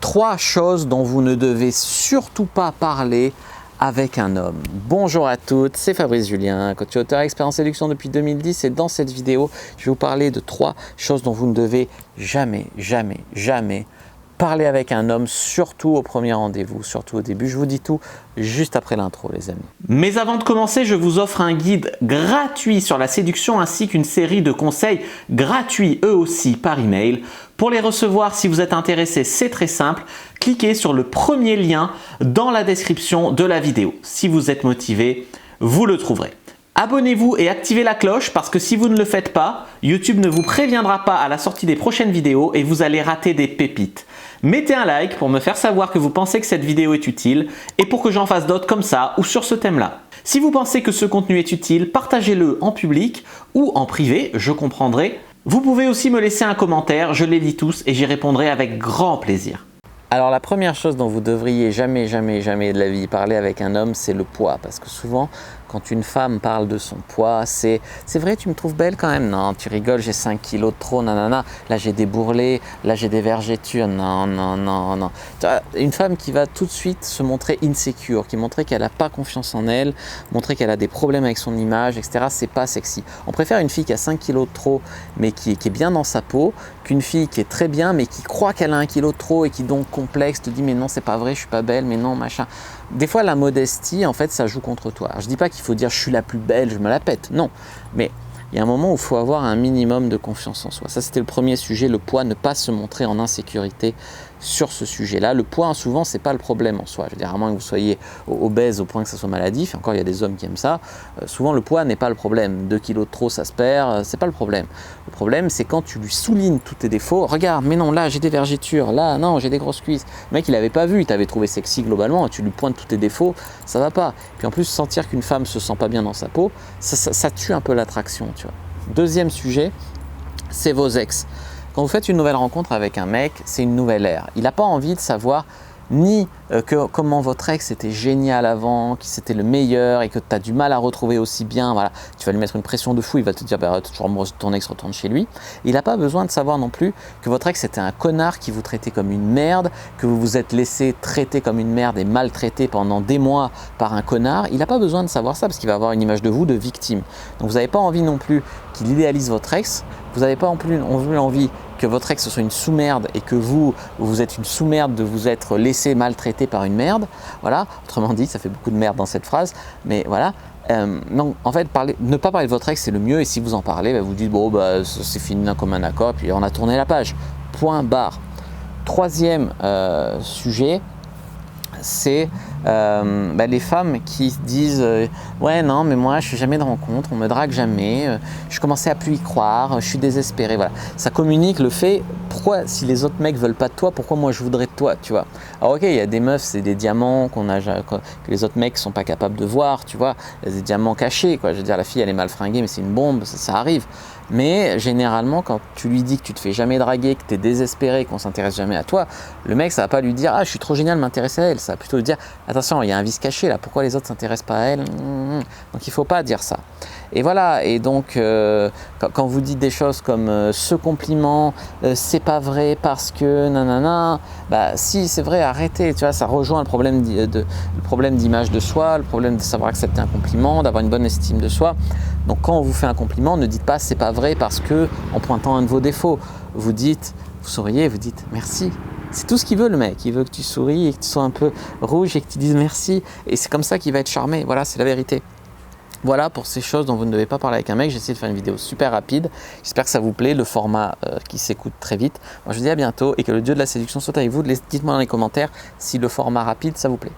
3 choses dont vous ne devez surtout pas parler avec un homme. Bonjour à toutes, c'est Fabrice Julien, coach et auteur expert en séduction depuis 2010 et dans cette vidéo, je vais vous parler de 3 choses dont vous ne devez jamais parler avec un homme, surtout au premier rendez-vous, surtout au début. Je vous dis tout juste après l'intro, les amis. Mais avant de commencer, je vous offre un guide gratuit sur la séduction ainsi qu'une série de conseils gratuits, eux aussi, par email. Pour les recevoir, si vous êtes intéressé, c'est très simple. Cliquez sur le premier lien dans la description de la vidéo. Si vous êtes motivé, vous le trouverez. Abonnez-vous et activez la cloche parce que si vous ne le faites pas, YouTube ne vous préviendra pas à la sortie des prochaines vidéos et vous allez rater des pépites. Mettez un like pour me faire savoir que vous pensez que cette vidéo est utile et pour que j'en fasse d'autres comme ça ou sur ce thème-là. Si vous pensez que ce contenu est utile, partagez-le en public ou en privé, je comprendrai. Vous pouvez aussi me laisser un commentaire, je les lis tous et j'y répondrai avec grand plaisir. Alors la première chose dont vous devriez jamais de la vie parler avec un homme, c'est le poids. Parce que souvent, quand une femme parle de son poids, c'est vrai, tu me trouves belle quand même? Non, tu rigoles, j'ai 5 kilos de trop, nanana. Là, j'ai des bourrelets, là, j'ai des vergetures. Non. Une femme qui va tout de suite se montrer insécure, qui montrer qu'elle n'a pas confiance en elle, montrer qu'elle a des problèmes avec son image, etc. C'est pas sexy. On préfère une fille qui a 5 kilos de trop, mais qui est bien dans sa peau, qu'une fille qui est très bien, mais qui croit qu'elle a 1 kilo de trop et qui donc complexe, te dit mais non, c'est pas vrai, je suis pas belle, mais non, machin. Des fois, la modestie, en fait, ça joue contre toi. Alors, je dis pas qu'il faut dire je suis la plus belle, je me la pète. Non, mais il y a un moment où il faut avoir un minimum de confiance en soi. Ça, c'était le premier sujet, le poids, ne pas se montrer en insécurité sur ce sujet-là. Le poids, souvent, c'est pas le problème en soi. Je veux dire, à moins que vous soyez obèse au point que ça soit maladif, et encore, il y a des hommes qui aiment ça. Souvent, le poids n'est pas le problème. 2 kilos de trop, ça se perd, c'est pas le problème. Le problème, c'est quand tu lui soulignes tous tes défauts. Regarde, mais non, là, j'ai des vergetures. Là, non, j'ai des grosses cuisses. Le mec, il avait pas vu, il t'avait trouvé sexy globalement, et tu lui pointes tous tes défauts, ça va pas. Puis en plus, sentir qu'une femme se sent pas bien dans sa peau, ça tue un peu l'attraction, tu vois. Deuxième sujet, c'est vos ex. Quand vous faites une nouvelle rencontre avec un mec, c'est une nouvelle ère. Il n'a pas envie de savoir ni comment votre ex était génial avant, que c'était le meilleur et que tu as du mal à retrouver aussi bien. Voilà. Tu vas lui mettre une pression de fou, il va te dire bah, ton ex retourne chez lui. Il n'a pas besoin de savoir non plus que votre ex était un connard qui vous traitait comme une merde, que vous vous êtes laissé traiter comme une merde et maltraiter pendant des mois par un connard. Il n'a pas besoin de savoir ça parce qu'il va avoir une image de vous de victime. Donc vous n'avez pas envie non plus qu'il idéalise votre ex, vous n'avez pas non plus envie que votre ex soit une sous-merde et que vous êtes une sous-merde de vous être laissé maltraiter par une merde. Voilà, autrement dit, ça fait beaucoup de merde dans cette phrase, mais voilà. Non, en fait, ne pas parler de votre ex, c'est le mieux. Et si vous en parlez, bah, vous dites bon, bah, c'est fini d'un commun accord, puis on a tourné la page. Point barre. Troisième sujet, c'est les femmes qui disent ouais non mais moi je fais jamais de rencontre, on me drague jamais, je commençais à plus y croire, je suis désespéré. Voilà, ça communique le fait pourquoi si les autres mecs veulent pas de toi, pourquoi moi je voudrais de toi, tu vois. Alors ok, il y a des meufs, c'est des diamants que les autres mecs sont pas capables de voir, tu vois, il y a des diamants cachés quoi. Je veux dire, la fille elle est mal fringuée mais c'est une bombe, ça arrive. Mais généralement, quand tu lui dis que tu te fais jamais draguer, que tu es désespéré, qu'on s'intéresse jamais à toi, le mec, ça va pas lui dire « Ah, je suis trop génial de m'intéresser à elle ». Ça va plutôt lui dire « Attention, il y a un vice caché là, pourquoi les autres s'intéressent pas à elle ?» Donc, il faut pas dire ça. Et voilà, et donc, quand vous dites des choses comme ce compliment, c'est pas vrai parce que nanana, bah si, c'est vrai, arrêtez, tu vois, ça rejoint le problème d'image de soi, le problème de savoir accepter un compliment, d'avoir une bonne estime de soi. Donc quand on vous fait un compliment, ne dites pas c'est pas vrai parce que en pointant un de vos défauts, vous souriez, vous dites merci. C'est tout ce qu'il veut le mec, il veut que tu souris et que tu sois un peu rouge et que tu dises merci et c'est comme ça qu'il va être charmé, voilà, c'est la vérité. Voilà pour ces choses dont vous ne devez pas parler avec un mec. J'ai essayé de faire une vidéo super rapide. J'espère que ça vous plaît, le format qui s'écoute très vite. Moi je vous dis à bientôt et que le dieu de la séduction soit avec vous. Dites-moi dans les commentaires si le format rapide ça vous plaît.